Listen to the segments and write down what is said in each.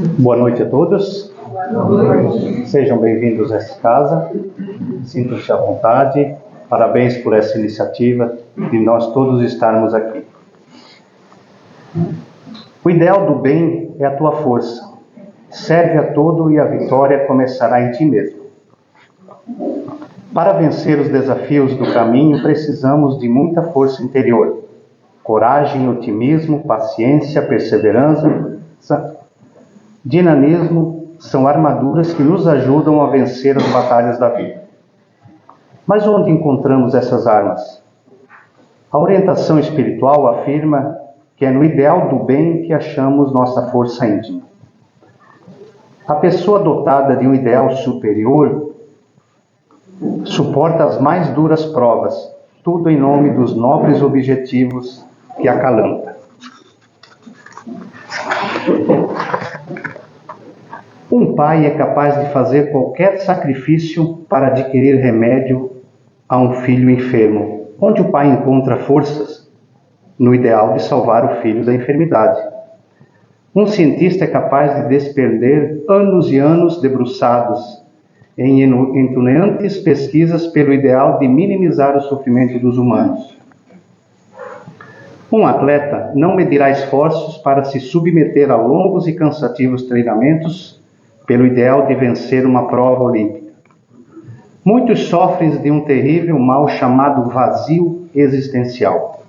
Boa noite a todos. Boa noite. Sejam bem-vindos a esta casa. Sintam-se à vontade. Parabéns por essa iniciativa de nós todos estarmos aqui. O ideal do bem é a tua força. Serve a todo e a vitória começará em ti mesmo. Para vencer os desafios do caminho, precisamos de muita força interior. Coragem, otimismo, paciência, perseverança, dinamismo são armaduras que nos ajudam a vencer as batalhas da vida. Mas onde encontramos essas armas? A orientação espiritual afirma que é no ideal do bem que achamos nossa força íntima. A pessoa dotada de um ideal superior suporta as mais duras provas, tudo em nome dos nobres objetivos que acalanta. Um pai é capaz de fazer qualquer sacrifício para adquirir remédio a um filho enfermo, onde o pai encontra forças no ideal de salvar o filho da enfermidade. Um cientista é capaz de despender anos e anos debruçados em entulhantes pesquisas pelo ideal de minimizar o sofrimento dos humanos. Um atleta não medirá esforços para se submeter a longos e cansativos treinamentos pelo ideal de vencer uma prova olímpica. Muitos sofrem de um terrível mal chamado vazio existencial.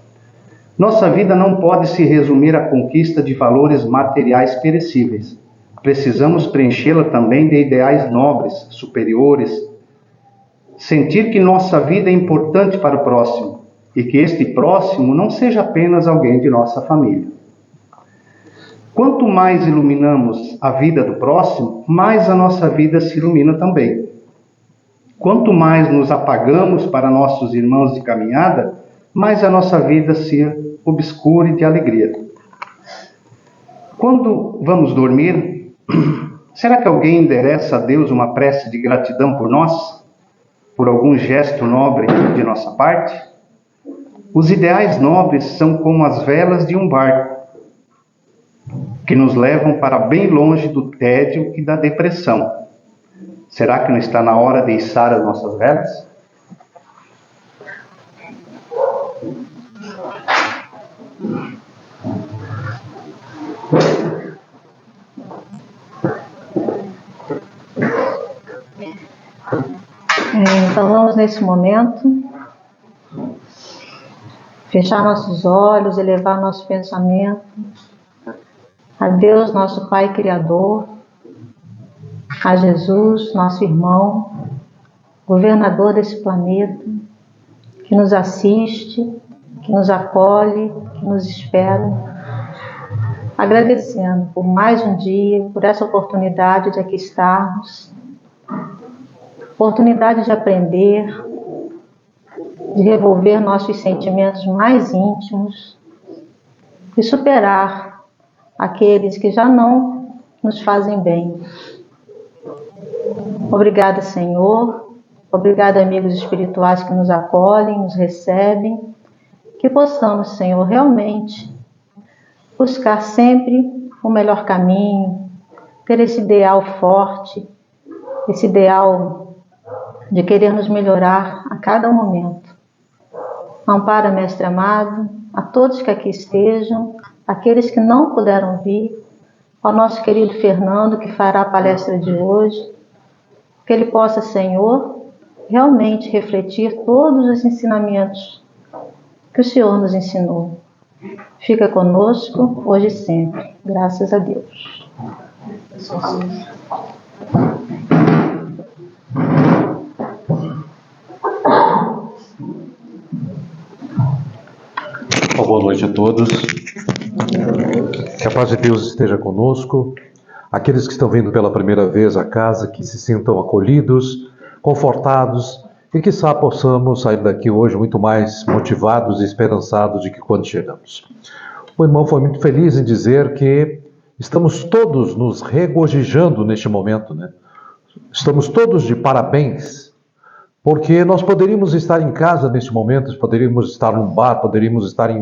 Nossa vida não pode se resumir à conquista de valores materiais perecíveis. Precisamos preenchê-la também de ideais nobres, superiores. Sentir que nossa vida é importante para o próximo e que este próximo não seja apenas alguém de nossa família. Quanto mais iluminamos a vida do próximo, mais a nossa vida se ilumina também. Quanto mais nos apagamos para nossos irmãos de caminhada, mais a nossa vida se obscure de alegria. Quando vamos dormir, será que alguém endereça a Deus uma prece de gratidão por nós? Por algum gesto nobre de nossa parte? Os ideais nobres são como as velas de um barco, que nos levam para bem longe do tédio e da depressão. Será que não está na hora de içar as nossas velas? Então vamos nesse momento fechar nossos olhos, elevar nosso pensamento a Deus, nosso Pai Criador, a Jesus, nosso irmão, governador desse planeta, que nos assiste, que nos acolhe, que nos espera, agradecendo por mais um dia, por essa oportunidade de aqui estarmos, oportunidade de aprender, de revolver nossos sentimentos mais íntimos e superar aqueles que já não nos fazem bem. Obrigada, Senhor. Obrigada, amigos espirituais que nos acolhem, nos recebem. Que possamos, Senhor, realmente buscar sempre o melhor caminho, ter esse ideal forte, esse ideal de querer nos melhorar a cada momento. Ampara, Mestre amado, a todos que aqui estejam, aqueles que não puderam vir, ao nosso querido Fernando, que fará a palestra de hoje, que ele possa, Senhor, realmente refletir todos os ensinamentos que o Senhor nos ensinou. Fica conosco, hoje e sempre. Graças a Deus. Boa noite a todos. Que a paz de Deus esteja conosco. Aqueles que estão vindo pela primeira vez à casa, que se sintam acolhidos, confortados e que possamos sair daqui hoje muito mais motivados e esperançados de que quando chegamos. O irmão foi muito feliz em dizer que estamos todos nos regozijando neste momento, né? Estamos todos de parabéns, porque nós poderíamos estar em casa neste momento, poderíamos estar num bar, poderíamos estar em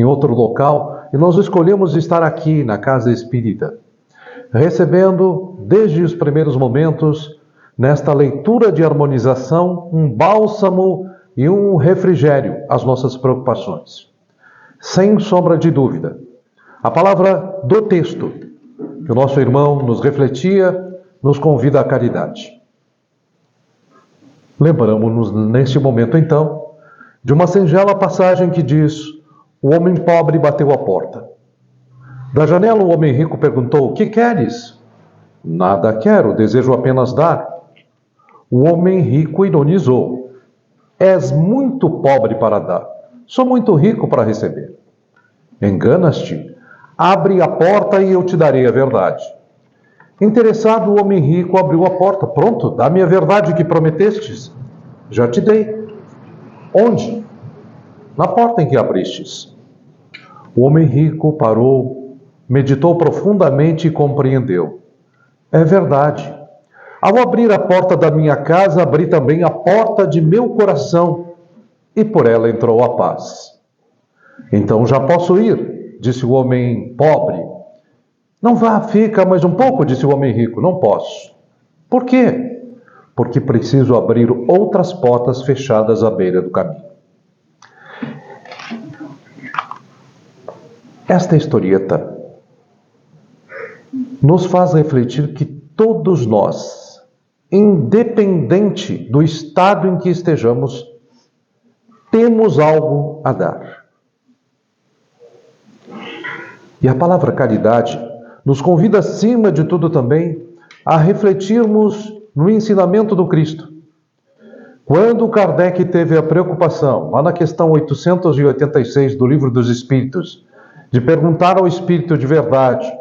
outro local, e nós escolhemos estar aqui na Casa Espírita. recebendo, desde os primeiros momentos, nesta leitura de harmonização, um bálsamo e um refrigério às nossas preocupações. Sem sombra de dúvida, a palavra do texto que o nosso irmão nos refletia, nos convida à caridade. Lembramos-nos neste momento, então, de uma singela passagem que diz: o homem pobre bateu à porta. Da janela o homem rico perguntou: que queres? Nada quero, desejo apenas dar. O homem rico ironizou: és muito pobre para dar, sou muito rico para receber. Enganas-te, abre a porta e eu te darei a verdade. Interessado, o homem rico abriu a porta. Pronto, dá-me a verdade que prometestes. Já te dei. Onde? Na porta em que abristes. O homem rico parou, meditou profundamente e compreendeu. É verdade. Ao abrir a porta da minha casa, abri também a porta de meu coração, e por ela entrou a paz. Então já posso ir, disse o homem pobre. Não vá, fica mais um pouco, disse o homem rico. Não posso. Por quê? Porque preciso abrir outras portas fechadas à beira do caminho. Esta historieta nos faz refletir que todos nós, independente do estado em que estejamos, temos algo a dar. E a palavra caridade nos convida, acima de tudo, também a refletirmos no ensinamento do Cristo. Quando Kardec teve a preocupação, lá na questão 886 do Livro dos Espíritos, de perguntar ao Espírito de verdade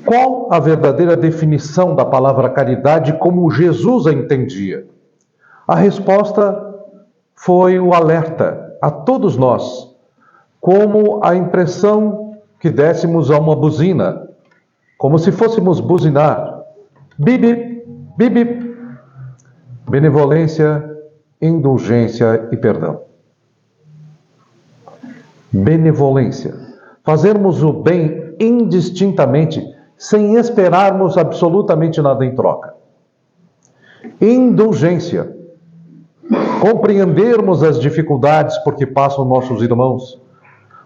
qual a verdadeira definição da palavra caridade como Jesus a entendia, a resposta foi o alerta a todos nós, como a impressão que dessemos a uma buzina, como se fôssemos buzinar. Bip, bip, bip. Benevolência, indulgência e perdão. Benevolência. Fazermos o bem indistintamente, sem esperarmos absolutamente nada em troca. Indulgência. Compreendermos as dificuldades por que passam nossos irmãos.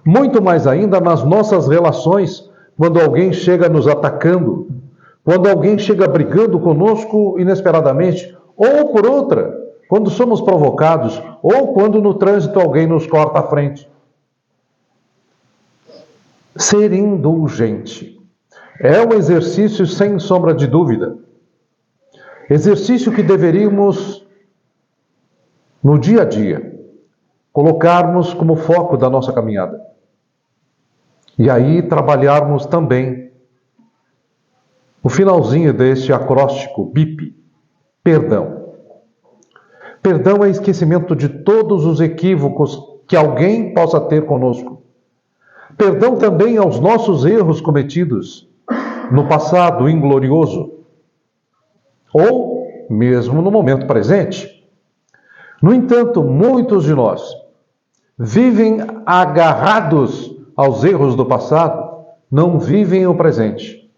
Muito mais ainda nas nossas relações, quando alguém chega nos atacando, quando alguém chega brigando conosco inesperadamente, ou por outra, quando somos provocados, ou quando no trânsito alguém nos corta a frente. Ser indulgente é um exercício sem sombra de dúvida. Exercício que deveríamos, no dia a dia, colocarmos como foco da nossa caminhada. E aí trabalharmos também o finalzinho deste acróstico BIP, perdão. Perdão é esquecimento de todos os equívocos que alguém possa ter conosco. Perdão também aos nossos erros cometidos no passado inglorioso, ou mesmo no momento presente. No entanto, muitos de nós vivem agarrados aos erros do passado, não vivem o presente.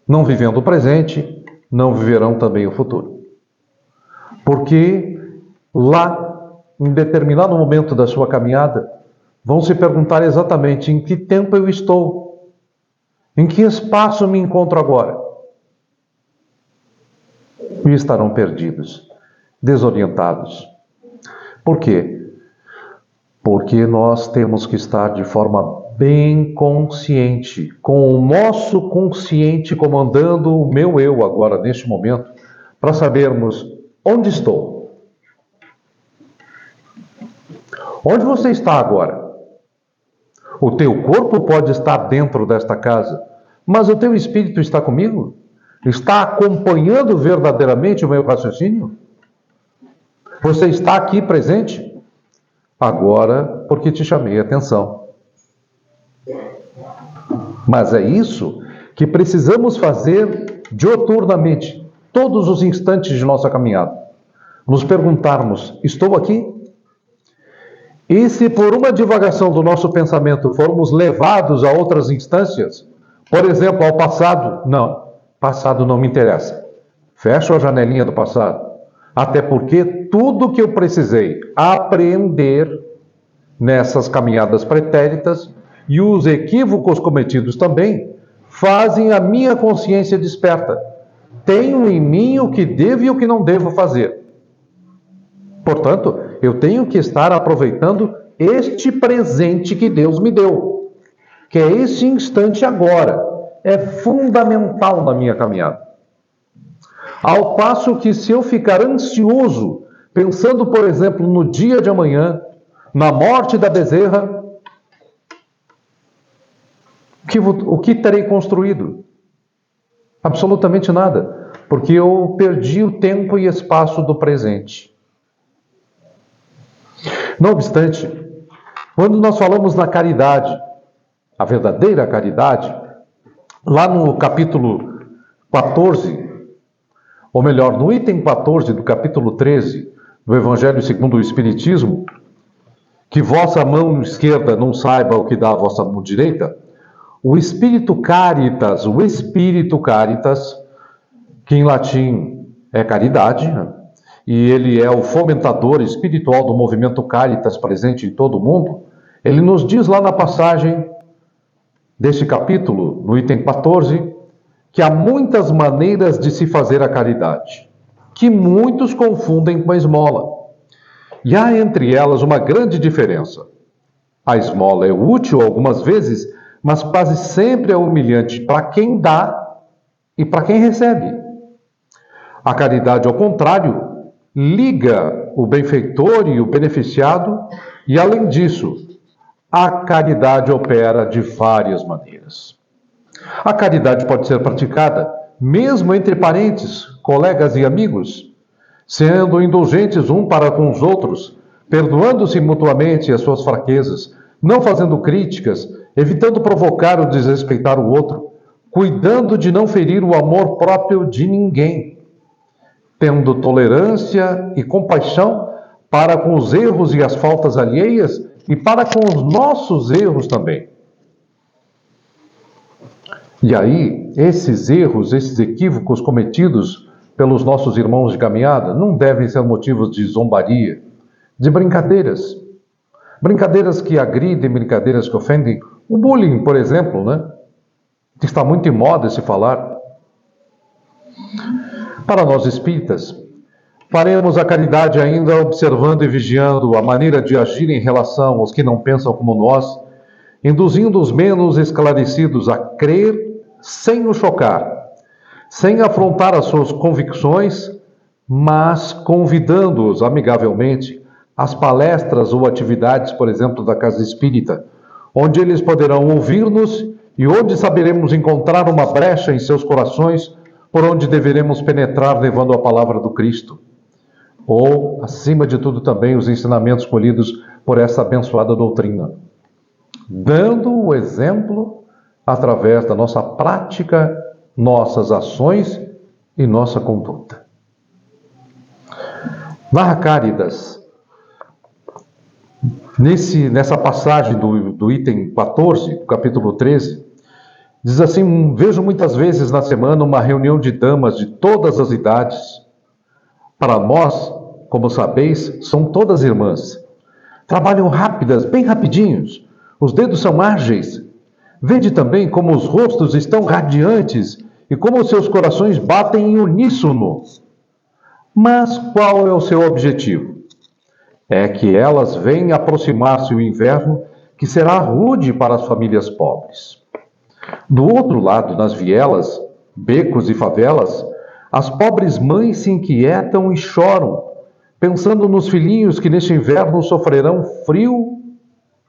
Não vivendo o presente, não viverão também o futuro. Porque lá, em determinado momento da sua caminhada, vão se perguntar exatamente em que tempo eu estou, em que espaço me encontro agora. E estarão perdidos, desorientados. Por quê? Porque nós temos que estar de forma bem consciente, com o nosso consciente comandando o meu eu agora, neste momento, para sabermos onde estou. Onde você está agora? O teu corpo pode estar dentro desta casa, mas o teu espírito está comigo? Está acompanhando verdadeiramente o meu raciocínio? Você está aqui presente? Agora, porque te chamei a atenção. Mas é isso que precisamos fazer dioturnamente, todos os instantes de nossa caminhada. Nos perguntarmos, estou aqui? E se por uma divagação do nosso pensamento formos levados a outras instâncias, Por exemplo, ao passado, não, passado não me interessa. Fecho a janelinha do passado. Até porque tudo que eu precisei aprender nessas caminhadas pretéritas e os equívocos cometidos também fazem a minha consciência desperta. Tenho em mim o que devo e o que não devo fazer. Portanto, eu tenho que estar aproveitando este presente que Deus me deu, que é esse instante agora. É fundamental na minha caminhada. Ao passo que, se eu ficar ansioso, pensando, por exemplo, no dia de amanhã, na morte da bezerra, o que terei construído? Absolutamente nada, porque eu perdi o tempo e espaço do presente. Não obstante, quando nós falamos na caridade, a verdadeira caridade, lá no capítulo 14, ou melhor, no item 14 do capítulo 13 do Evangelho segundo o Espiritismo, que vossa mão esquerda não saiba o que dá a vossa mão direita, o Espírito Caritas, que em latim é caridade, né? E ele é o fomentador espiritual do movimento Caritas presente em todo o mundo, ele nos diz lá na passagem deste capítulo, no item 14, que há muitas maneiras de se fazer a caridade, que muitos confundem com a esmola. E há entre elas uma grande diferença. A esmola é útil algumas vezes, mas quase sempre é humilhante para quem dá e para quem recebe. A caridade, ao contrário, liga o benfeitor e o beneficiado, e além disso, a caridade opera de várias maneiras. A caridade pode ser praticada mesmo entre parentes, colegas e amigos, sendo indulgentes um para com os outros, perdoando-se mutuamente as suas fraquezas, não fazendo críticas, evitando provocar ou desrespeitar o outro, cuidando de não ferir o amor próprio de ninguém, tendo tolerância e compaixão para com os erros e as faltas alheias e para com os nossos erros também. E aí, esses erros, esses equívocos cometidos pelos nossos irmãos de caminhada não devem ser motivos de zombaria, de brincadeiras. Brincadeiras que agridem, brincadeiras que ofendem. O bullying, por exemplo, né? Que está muito em moda se falar. Para nós espíritas, faremos a caridade ainda observando e vigiando a maneira de agir em relação aos que não pensam como nós, induzindo os menos esclarecidos a crer sem o chocar, sem afrontar as suas convicções, mas convidando-os amigavelmente às palestras ou atividades, por exemplo, da Casa Espírita, onde eles poderão ouvir-nos e onde saberemos encontrar uma brecha em seus corações por onde deveremos penetrar levando a palavra do Cristo. Ou, acima de tudo, também os ensinamentos colhidos por essa abençoada doutrina, dando o exemplo através da nossa prática, nossas ações e nossa conduta. Narra Cáritas, nessa passagem do item 14, do capítulo 13, diz assim: vejo muitas vezes na semana uma reunião de damas de todas as idades. Para nós, como sabeis, são todas irmãs. Trabalham rápidas, bem rapidinhos. Os dedos são ágeis. Vede também como os rostos estão radiantes e como os seus corações batem em uníssono. Mas qual é o seu objetivo? É que elas venham aproximar-se o inverno, que será rude para as famílias pobres. Do outro lado, nas vielas, becos e favelas, as pobres mães se inquietam e choram, pensando nos filhinhos que neste inverno sofrerão frio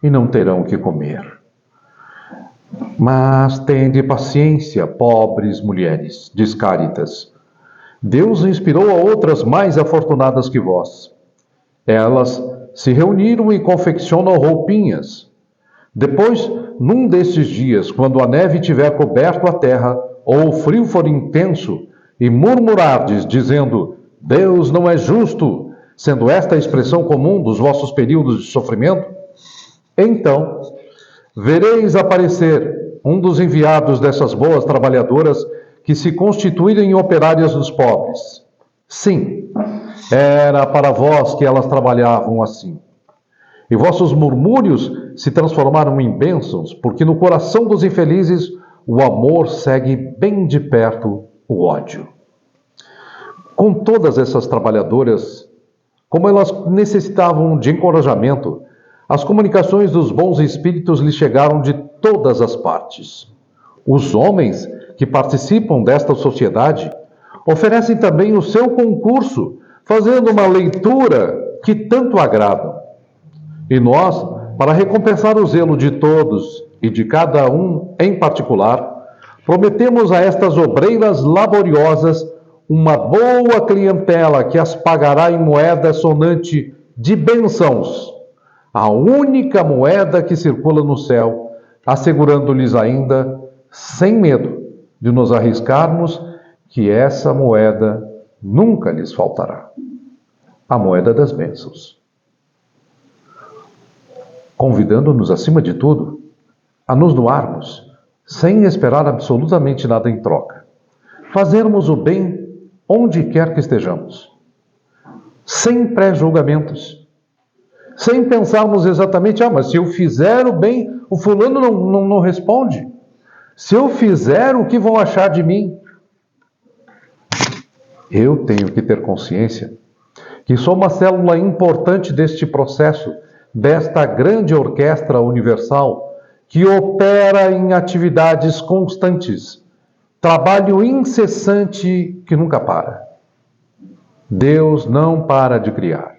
e não terão o que comer. Mas tende paciência, pobres mulheres, diz Cáritas. Deus inspirou a outras mais afortunadas que vós. Elas se reuniram e confeccionam roupinhas. Depois, num destes dias, quando a neve tiver coberto a terra, ou o frio for intenso, e murmurardes, dizendo: Deus não é justo, sendo esta a expressão comum dos vossos períodos de sofrimento, então vereis aparecer um dos enviados dessas boas trabalhadoras que se constituíram em operárias dos pobres. Sim, era para vós que elas trabalhavam assim. E vossos murmúrios se transformaram em bênçãos, porque no coração dos infelizes o amor segue bem de perto o ódio. Com todas essas trabalhadoras, como elas necessitavam de encorajamento, as comunicações dos bons espíritos lhes chegaram de todas as partes. Os homens que participam desta sociedade oferecem também o seu concurso, fazendo uma leitura que tanto agrada. E nós, para recompensar o zelo de todos e de cada um em particular, prometemos a estas obreiras laboriosas uma boa clientela que as pagará em moeda sonante de bênçãos, a única moeda que circula no céu, assegurando-lhes ainda, sem medo de nos arriscarmos, que essa moeda nunca lhes faltará. A moeda das bênçãos. Convidando-nos, acima de tudo, a nos doarmos, sem esperar absolutamente nada em troca. Fazermos o bem onde quer que estejamos, sem pré-julgamentos, sem pensarmos exatamente, mas se eu fizer o bem, o fulano não responde. Se eu fizer, o que vão achar de mim? Eu tenho que ter consciência que sou uma célula importante deste processo, desta grande orquestra universal, que opera em atividades constantes, trabalho incessante que nunca para. Deus não para de criar.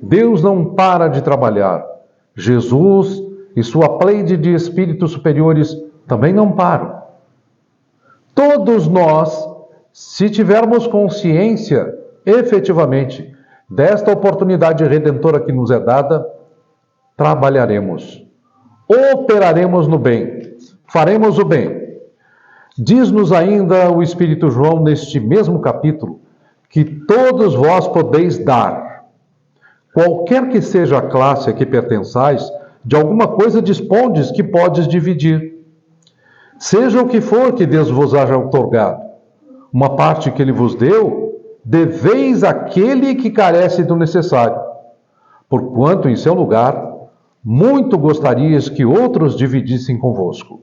Deus não para de trabalhar. Jesus e sua pleide de espíritos superiores também não param. Todos nós, se tivermos consciência, efetivamente, desta oportunidade redentora que nos é dada, trabalharemos, operaremos no bem, faremos o bem. Diz-nos ainda o Espírito João, neste mesmo capítulo, que todos vós podeis dar. Qualquer que seja a classe a que pertençais, de alguma coisa dispondes que podes dividir. Seja o que for que Deus vos haja outorgado, uma parte que Ele vos deu, deveis àquele que carece do necessário, porquanto em seu lugar, muito gostarias que outros dividissem convosco.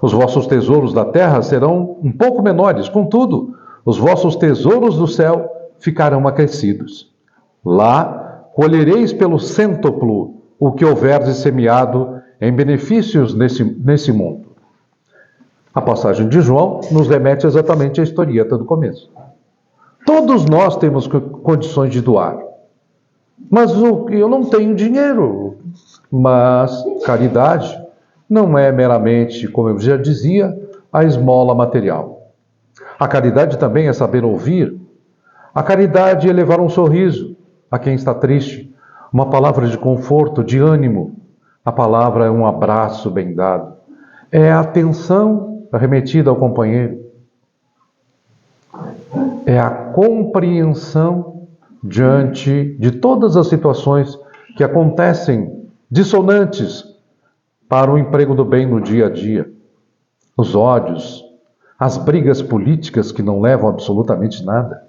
Os vossos tesouros da terra serão um pouco menores, contudo, os vossos tesouros do céu ficarão acrescidos. Lá colhereis pelo cêntuplo o que houverdes semeado em benefícios nesse mundo. A passagem de João nos remete exatamente à historieta do começo. Todos nós temos condições de doar. Mas eu não tenho dinheiro. Mas caridade não é meramente, como eu já dizia, a esmola material. A caridade também é saber ouvir. A caridade é levar um sorriso a quem está triste, uma palavra de conforto, de ânimo. A palavra é um abraço bem dado. É a atenção remetida ao companheiro. É a compreensão diante de todas as situações que acontecem dissonantes para o emprego do bem no dia a dia. Os ódios, as brigas políticas que não levam absolutamente nada.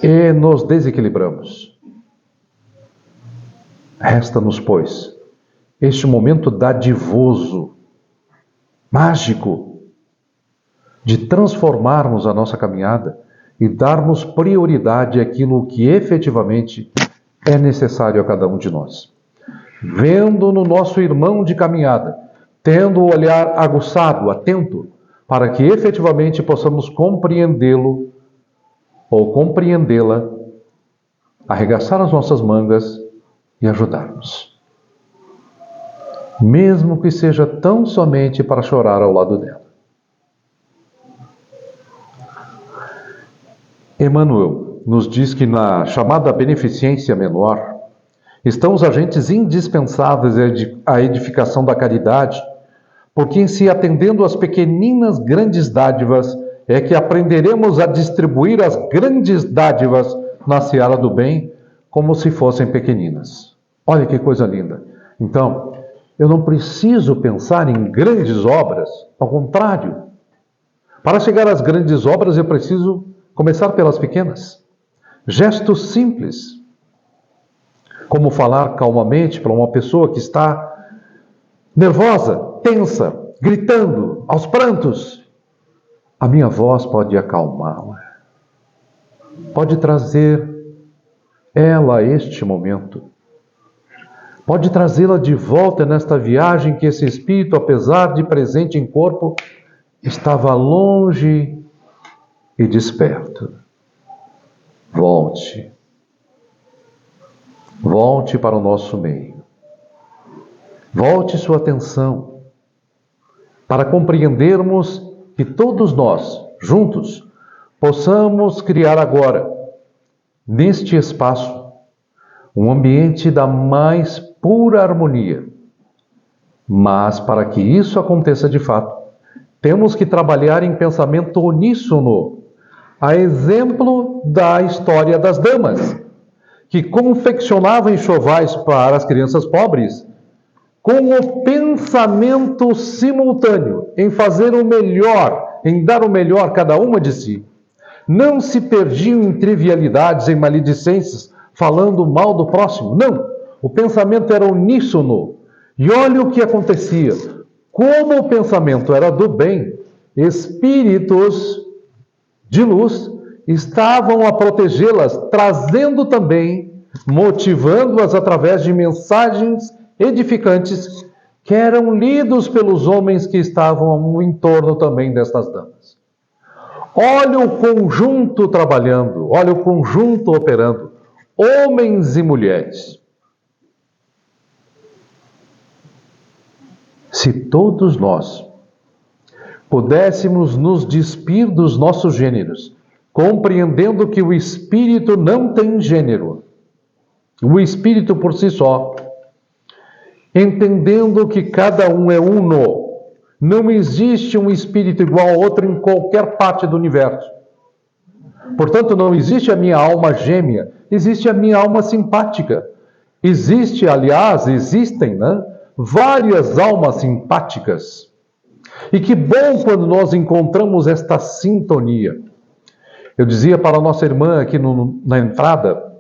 E nos desequilibramos. Resta-nos, pois, este momento dadivoso, mágico, de transformarmos a nossa caminhada e darmos prioridade àquilo que efetivamente é necessário a cada um de nós. Vendo no nosso irmão de caminhada, tendo o olhar aguçado, atento, para que efetivamente possamos compreendê-lo ou compreendê-la, arregaçar as nossas mangas e ajudarmos. Mesmo que seja tão somente para chorar ao lado dela. Emmanuel nos diz que na chamada beneficência menor estão os agentes indispensáveis à edificação da caridade, porque em se atendendo às pequeninas grandes dádivas é que aprenderemos a distribuir as grandes dádivas na seara do bem como se fossem pequeninas. Olha que coisa linda. Então, Eu não preciso pensar em grandes obras, ao contrário. Para chegar às grandes obras, eu preciso começar pelas pequenas. Gestos simples, como falar calmamente para uma pessoa que está nervosa, tensa, gritando, aos prantos. A minha voz pode acalmá-la, pode trazer ela a este momento, pode trazê-la de volta nesta viagem que esse espírito, apesar de presente em corpo, estava longe e desperto. Volte para o nosso meio. Volte sua atenção para compreendermos que todos nós, juntos, possamos criar agora, neste espaço, um ambiente da mais pura harmonia. Mas para que isso aconteça de fato, temos que trabalhar em pensamento uníssono, a exemplo da história das damas, que confeccionavam enxovais para as crianças pobres, com o pensamento simultâneo em fazer o melhor, em dar o melhor cada uma de si. Não se perdiam em trivialidades, em maledicências, falando mal do próximo. Não, o pensamento era uníssono. E olha o que acontecia. Como o pensamento era do bem, espíritos de luz estavam a protegê-las, trazendo também, motivando-as através de mensagens edificantes que eram lidos pelos homens que estavam no entorno também destas damas. Olha o conjunto trabalhando, olha o conjunto operando, homens e mulheres. Se todos nós pudéssemos nos despir dos nossos gêneros, compreendendo que o espírito não tem gênero, o espírito por si só, entendendo que cada um é uno, não existe um espírito igual ao outro em qualquer parte do universo. Portanto, não existe a minha alma gêmea, existe a minha alma simpática. Existem, várias almas simpáticas. E que bom quando nós encontramos esta sintonia. Eu dizia para a nossa irmã aqui na entrada,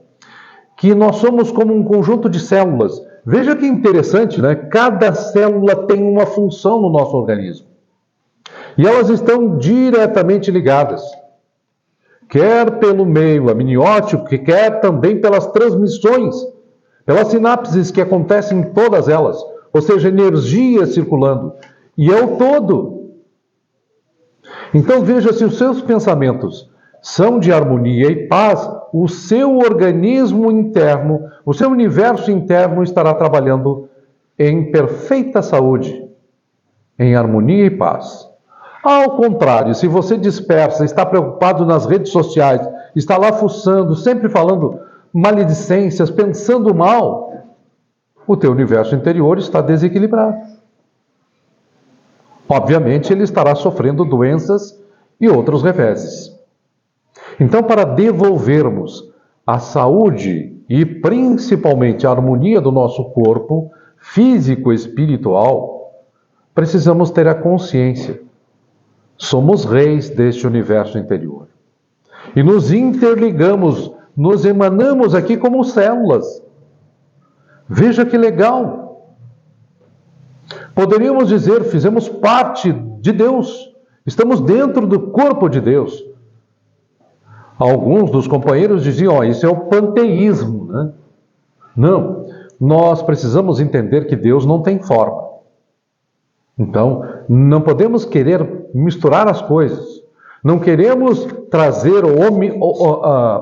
que nós somos como um conjunto de células. Veja que interessante, né? Cada célula tem uma função no nosso organismo. E elas estão diretamente ligadas. Quer pelo meio amniótico, quer também pelas transmissões, pelas sinapses que acontecem em todas elas. Ou seja, energia circulando. E é o todo. Então veja, se os seus pensamentos são de harmonia e paz, o seu organismo interno, o seu universo interno estará trabalhando em perfeita saúde, em harmonia e paz. Ao contrário, se você dispersa, está preocupado nas redes sociais, está lá fuçando, sempre falando maledicências, pensando mal, o teu universo interior está desequilibrado. Obviamente, ele estará sofrendo doenças e outros reveses. Então, para devolvermos a saúde e principalmente a harmonia do nosso corpo físico e espiritual, precisamos ter a consciência. Somos reis deste universo interior. E nos interligamos, nos emanamos aqui como células. Veja que legal. Poderíamos dizer, fizemos parte de Deus. Estamos dentro do corpo de Deus. Alguns dos companheiros diziam, isso é o panteísmo, né? Não, nós precisamos entender que Deus não tem forma. Então, não podemos querer misturar as coisas. Não queremos trazer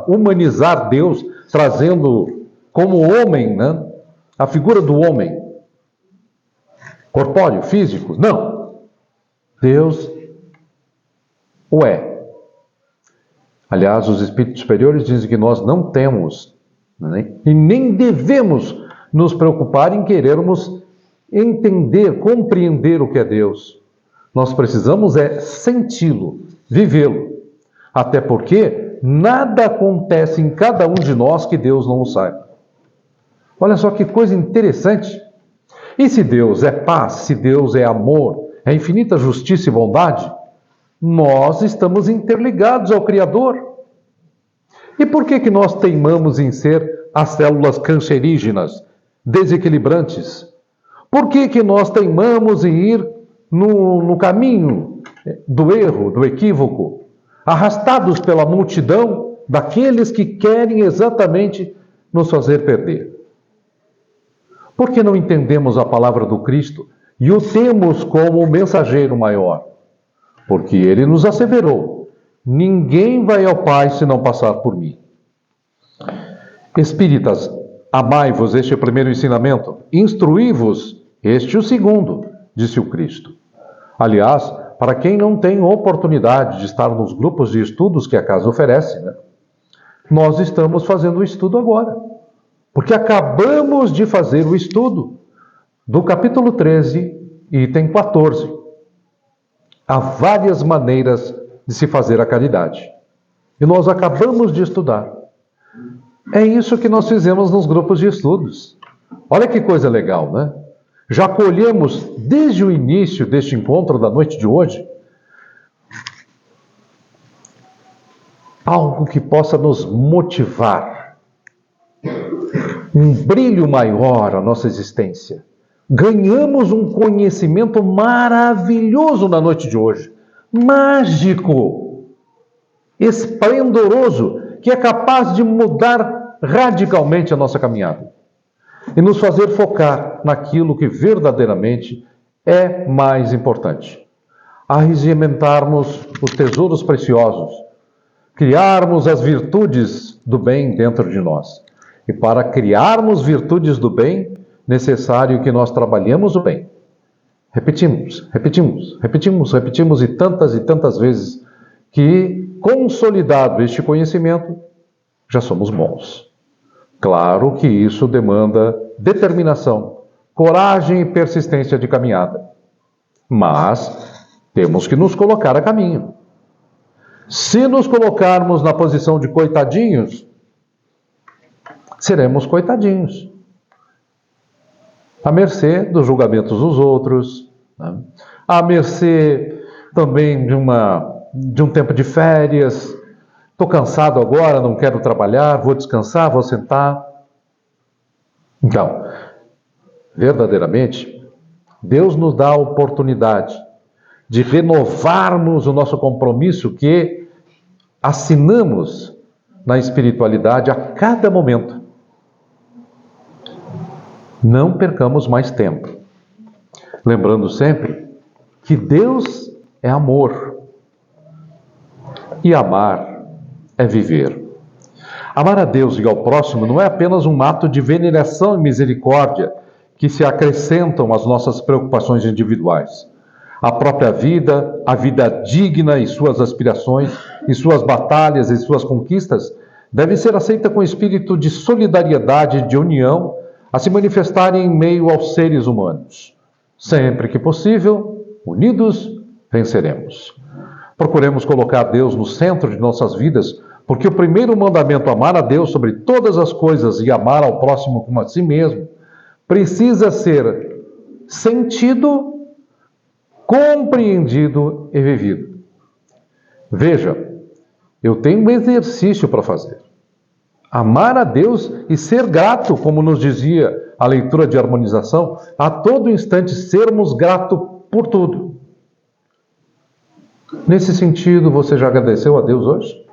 humanizar Deus, trazendo como homem, né? A figura do homem. Corpóreo, físico. Não. Deus o é. Aliás, os espíritos superiores dizem que nós não temos, né? E nem devemos nos preocupar em querermos entender, compreender o que é Deus. Nós precisamos senti-lo, vivê-lo. Até porque nada acontece em cada um de nós que Deus não o saiba. Olha só que coisa interessante. E se Deus é paz, se Deus é amor, é infinita justiça e bondade, nós estamos interligados ao Criador. E por que nós teimamos em ser as células cancerígenas, desequilibrantes? Por que nós teimamos em ir no caminho do erro, do equívoco, arrastados pela multidão daqueles que querem exatamente nos fazer perder? Por que não entendemos a palavra do Cristo e o temos como o mensageiro maior? Porque ele nos asseverou: ninguém vai ao Pai se não passar por mim. Espíritas, amai-vos, este é o primeiro ensinamento. Instruí-vos, este o segundo, disse o Cristo. Aliás, para quem não tem oportunidade de estar nos grupos de estudos que a casa oferece, nós estamos fazendo o estudo agora. Porque acabamos de fazer o estudo do capítulo 13, item 14. Há várias maneiras de se fazer a caridade. E nós acabamos de estudar. É isso que nós fizemos nos grupos de estudos. Olha que coisa legal, né? Já colhemos desde o início deste encontro da noite de hoje algo que possa nos motivar, um brilho maior à nossa existência. Ganhamos um conhecimento maravilhoso na noite de hoje, mágico, esplendoroso, que é capaz de mudar radicalmente a nossa caminhada e nos fazer focar naquilo que verdadeiramente é mais importante. Arregimentarmos os tesouros preciosos, criarmos as virtudes do bem dentro de nós. E para criarmos virtudes do bem, necessário que nós trabalhemos o bem. Repetimos e tantas vezes que, consolidado este conhecimento, já somos bons. Claro que isso demanda determinação, coragem e persistência de caminhada. Mas temos que nos colocar a caminho. Se nos colocarmos na posição de coitadinhos, seremos coitadinhos, à mercê dos julgamentos dos outros, à mercê também de um tempo de férias. Estou cansado agora, não quero trabalhar, vou descansar, vou sentar. Então, verdadeiramente, Deus nos dá a oportunidade de renovarmos o nosso compromisso que assinamos na espiritualidade a cada momento. Não percamos mais tempo. Lembrando sempre que Deus é amor. E amar é viver. Amar a Deus e ao próximo não é apenas um ato de veneração e misericórdia que se acrescentam às nossas preocupações individuais. A própria vida, a vida digna e suas aspirações, e suas batalhas e suas conquistas devem ser aceitas com espírito de solidariedade e de união a se manifestarem em meio aos seres humanos. Sempre que possível, unidos, venceremos. Procuremos colocar Deus no centro de nossas vidas, porque o primeiro mandamento, amar a Deus sobre todas as coisas e amar ao próximo como a si mesmo, precisa ser sentido, compreendido e vivido. Veja, eu tenho um exercício para fazer. Amar a Deus e ser grato, como nos dizia a leitura de harmonização, a todo instante sermos gratos por tudo. Nesse sentido, você já agradeceu a Deus hoje?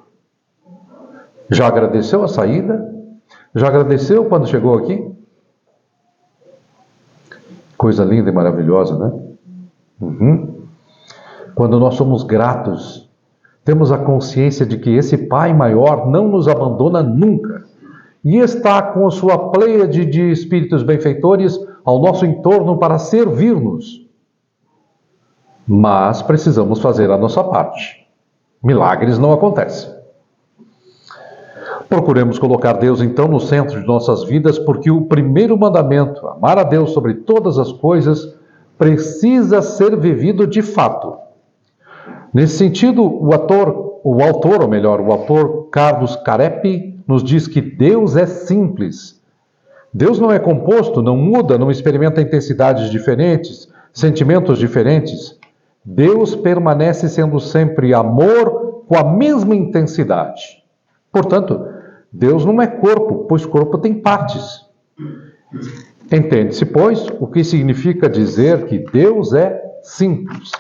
Já agradeceu a saída? Já agradeceu quando chegou aqui? Coisa linda e maravilhosa, né? Quando nós somos gratos, temos a consciência de que esse Pai maior não nos abandona nunca e está com a sua pleiade de espíritos benfeitores ao nosso entorno para servir-nos. Mas precisamos fazer a nossa parte. Milagres não acontecem. Procuremos colocar Deus então no centro de nossas vidas, porque o primeiro mandamento, amar a Deus sobre todas as coisas, precisa ser vivido de fato. Nesse sentido, o autor Carlos Carepi nos diz que Deus é simples. Deus não é composto, não muda, não experimenta intensidades diferentes, sentimentos diferentes. Deus permanece sendo sempre amor com a mesma intensidade. Portanto, Deus não é corpo, pois corpo tem partes. Entende-se, pois, o que significa dizer que Deus é simples.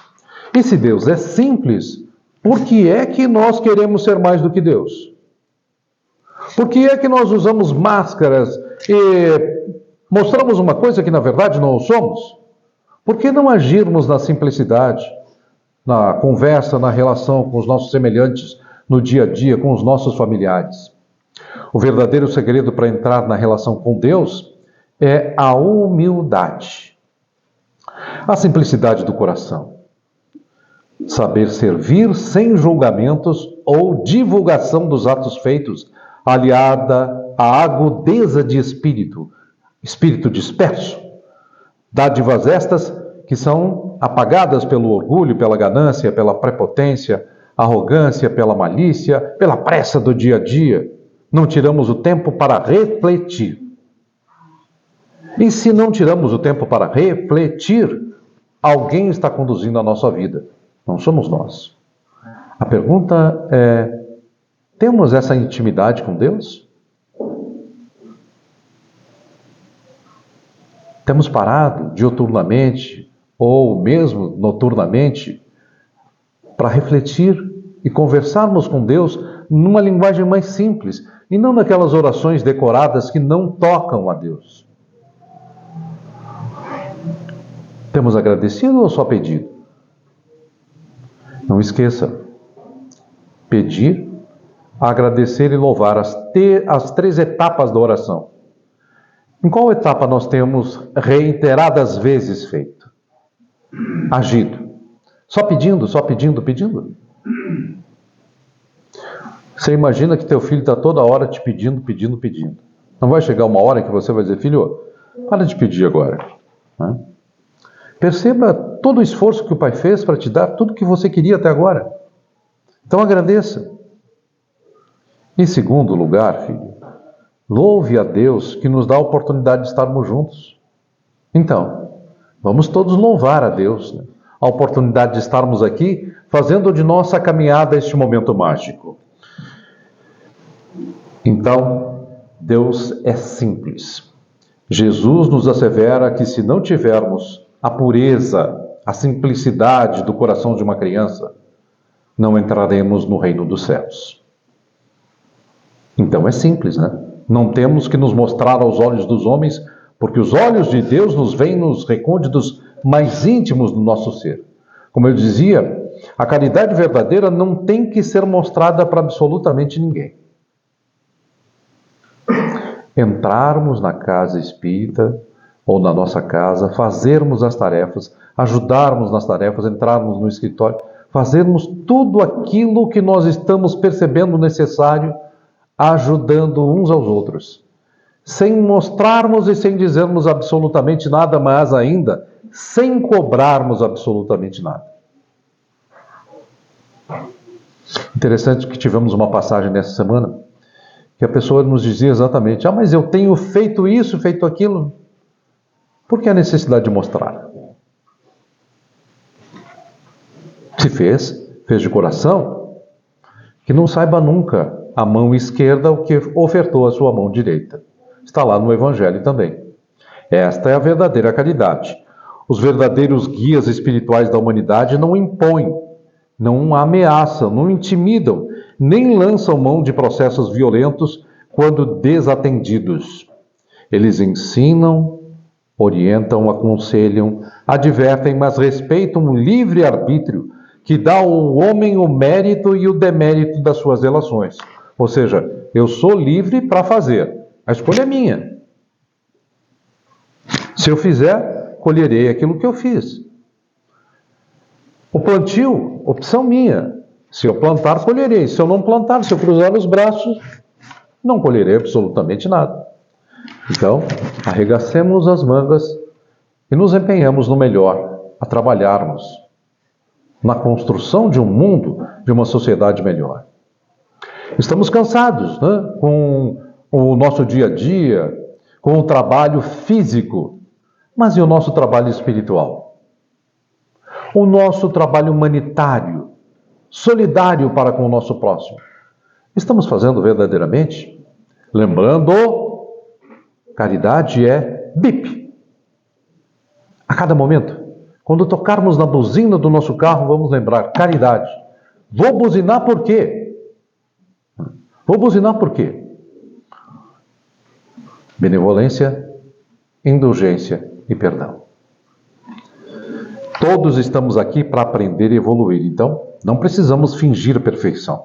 E se Deus é simples, por que é que nós queremos ser mais do que Deus? Por que é que nós usamos máscaras e mostramos uma coisa que na verdade não somos? Por que não agirmos na simplicidade, na conversa, na relação com os nossos semelhantes, no dia a dia, com os nossos familiares? O verdadeiro segredo para entrar na relação com Deus é a humildade, a simplicidade do coração, saber servir sem julgamentos ou divulgação dos atos feitos, aliada à agudeza de espírito disperso. Dádivas estas que são apagadas pelo orgulho, pela ganância, pela prepotência, arrogância, pela malícia, pela pressa do dia a dia. Não tiramos o tempo para refletir. E se não tiramos o tempo para refletir, alguém está conduzindo a nossa vida. Não somos nós. A pergunta é: temos essa intimidade com Deus? Temos parado diuturnamente ou mesmo noturnamente para refletir e conversarmos com Deus numa linguagem mais simples e não naquelas orações decoradas que não tocam a Deus? Temos agradecido ou só pedido? Não esqueça, pedir, agradecer e louvar, as 3 etapas da oração. Em qual etapa nós temos reiteradas vezes feito? Agido. Só pedindo, só pedindo, pedindo. Você imagina que teu filho está toda hora te pedindo, pedindo, pedindo. Não vai chegar uma hora que você vai dizer: filho, para de pedir agora. Né? Perceba todo o esforço que o pai fez para te dar tudo o que você queria até agora. Então agradeça. Em segundo lugar, filho, louve a Deus que nos dá a oportunidade de estarmos juntos. Então, vamos todos louvar a Deus, né? A oportunidade de estarmos aqui, fazendo de nossa caminhada este momento mágico. Então, Deus é simples. Jesus nos assevera que se não tivermos a pureza, a simplicidade do coração de uma criança, não entraremos no reino dos céus. Então é simples, né? Não temos que nos mostrar aos olhos dos homens, porque os olhos de Deus nos veem nos recônditos mais íntimos do nosso ser. Como eu dizia, a caridade verdadeira não tem que ser mostrada para absolutamente ninguém. Entrarmos na casa espírita ou na nossa casa, fazermos as tarefas, ajudarmos nas tarefas, entrarmos no escritório, fazermos tudo aquilo que nós estamos percebendo necessário, ajudando uns aos outros, sem mostrarmos e sem dizermos absolutamente nada, mas ainda sem cobrarmos absolutamente nada. Interessante que tivemos uma passagem nessa semana que a pessoa nos dizia exatamente: mas eu tenho feito isso, feito aquilo. Por que a necessidade de mostrar? Se fez de coração, que não saiba nunca a mão esquerda o que ofertou a sua mão direita. Está lá no Evangelho também. Esta é a verdadeira caridade. Os verdadeiros guias espirituais da humanidade não impõem, não ameaçam, não intimidam, nem lançam mão de processos violentos quando desatendidos. Eles ensinam, orientam, aconselham, advertem, mas respeitam o livre-arbítrio que dá ao homem o mérito e o demérito das suas relações. Ou seja, eu sou livre para fazer. A escolha é minha. Se eu fizer, colherei aquilo que eu fiz. O plantio, opção minha. Se eu plantar, colherei. Se eu não plantar, se eu cruzar os braços, não colherei absolutamente nada. Então, arregacemos as mangas e nos empenhamos no melhor, a trabalharmos na construção de um mundo, de uma sociedade melhor. Estamos cansados, né? Com o nosso dia a dia, com o trabalho físico, mas e o nosso trabalho espiritual? O nosso trabalho humanitário, solidário para com o nosso próximo. Estamos fazendo verdadeiramente? Lembrando, caridade é bip. A cada momento, quando tocarmos na buzina do nosso carro, vamos lembrar, caridade. Vou buzinar por quê? Vou buzinar por quê? Benevolência, indulgência e perdão. Todos estamos aqui para aprender e evoluir, então não precisamos fingir perfeição.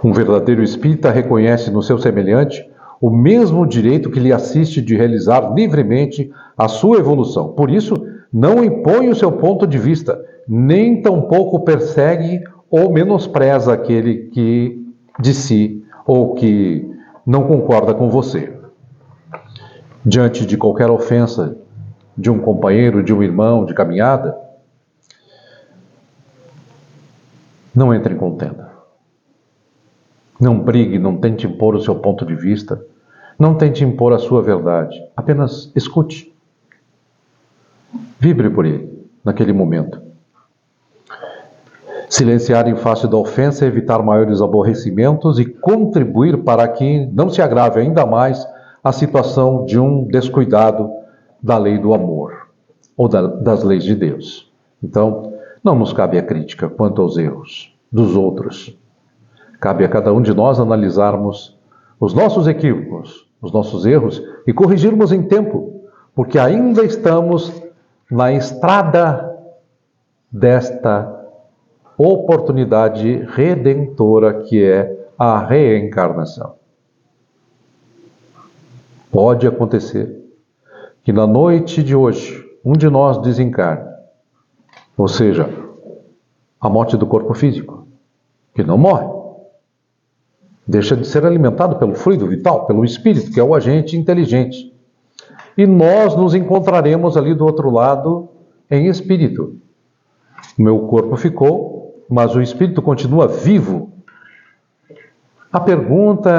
Um verdadeiro espírita reconhece no seu semelhante o mesmo direito que lhe assiste de realizar livremente a sua evolução. Por isso, não impõe o seu ponto de vista, nem tampouco persegue ou menospreza aquele que de si ou que não concorda com você. Diante de qualquer ofensa de um companheiro, de um irmão de caminhada, não entre em contenda. Não brigue, não tente impor o seu ponto de vista, não tente impor a sua verdade, apenas escute. Vibre por ele, naquele momento. Silenciar em face da ofensa, evitar maiores aborrecimentos e contribuir para que não se agrave ainda mais a situação de um descuidado da lei do amor, ou das leis de Deus. Então, não nos cabe a crítica quanto aos erros dos outros. Cabe a cada um de nós analisarmos os nossos equívocos, os nossos erros e corrigirmos em tempo, porque ainda estamos na estrada desta oportunidade redentora que é a reencarnação. Pode acontecer que na noite de hoje, um de nós desencarne, ou seja, a morte do corpo físico, que não morre. Deixa de ser alimentado pelo fluido vital, pelo espírito, que é o agente inteligente. E nós nos encontraremos ali do outro lado em espírito. O meu corpo ficou, mas o espírito continua vivo. A pergunta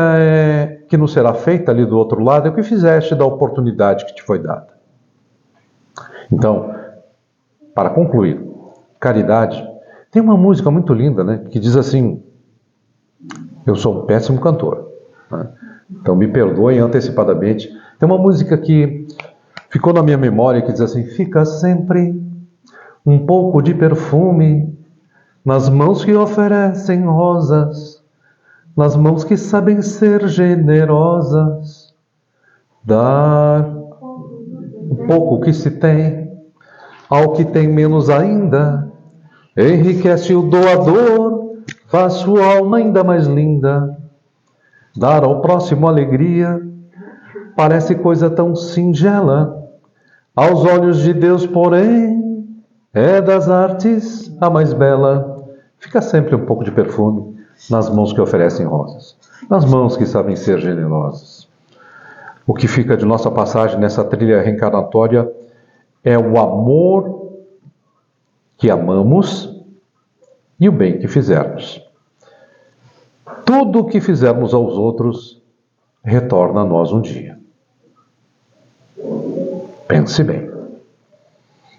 que nos será feita ali do outro lado é o que fizeste da oportunidade que te foi dada. Então, para concluir, caridade, tem uma música muito linda, né, que diz assim: eu sou um péssimo cantor, né? Então me perdoem antecipadamente. Tem uma música que ficou na minha memória que diz assim: fica sempre um pouco de perfume nas mãos que oferecem rosas, nas mãos que sabem ser generosas, dar o pouco que se tem ao que tem menos ainda, enriquece o doador, faz sua alma ainda mais linda. Dar ao próximo alegria parece coisa tão singela, aos olhos de Deus, porém, é das artes a mais bela. Fica sempre um pouco de perfume nas mãos que oferecem rosas, nas mãos que sabem ser generosas. O que fica de nossa passagem nessa trilha reencarnatória é o amor que amamos e o bem que fizermos. Tudo o que fizermos aos outros retorna a nós um dia. Pense bem.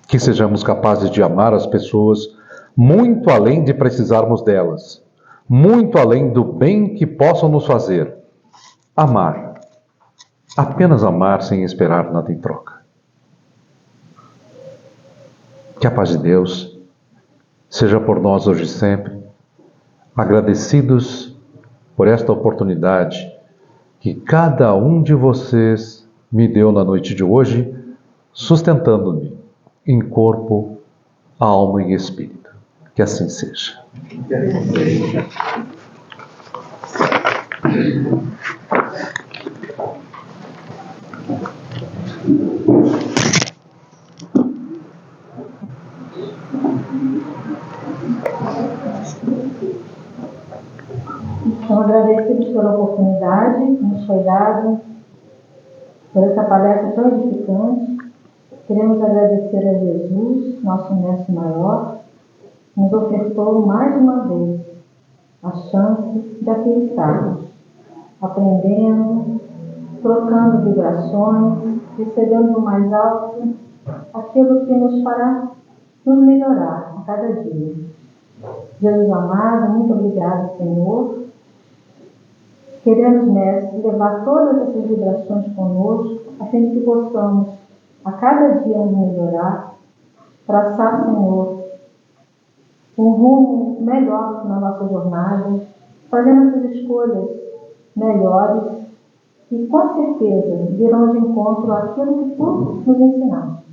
Que sejamos capazes de amar as pessoas muito além de precisarmos delas, muito além do bem que possam nos fazer. Amar. Apenas amar sem esperar nada em troca. Que a paz de Deus seja por nós hoje e sempre, agradecidos por esta oportunidade que cada um de vocês me deu na noite de hoje, sustentando-me em corpo, alma e espírito. Que assim seja. Então, agradecidos pela oportunidade que nos foi dada, por essa palestra tão edificante. Queremos agradecer a Jesus, nosso mestre maior, que nos ofertou mais uma vez a chance de aqui estarmos, aprendendo, trocando vibrações, recebendo do mais alto aquilo que nos fará nos melhorar a cada dia. Jesus amado, muito obrigado, Senhor. Queremos, Mestre, levar todas essas vibrações conosco, a fim de que possamos, a cada dia, nos melhorar, traçar, Senhor, um rumo melhor na nossa jornada, fazendo essas escolhas melhores e, com certeza, virão de encontro àquilo que Tu nos ensinaste.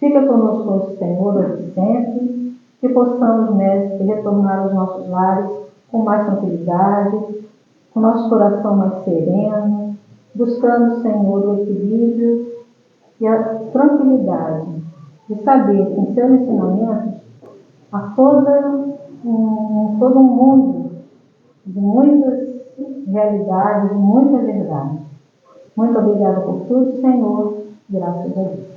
Fica conosco hoje, Senhor, hoje sempre, que possamos, Mestre, retornar aos nossos lares com mais tranquilidade, com nosso coração mais sereno, buscando, Senhor, o equilíbrio e a tranquilidade de saber que em seus ensinamentos há todo um mundo de muitas realidades, de muita verdade. Muito obrigada por tudo, Senhor. Graças a Deus.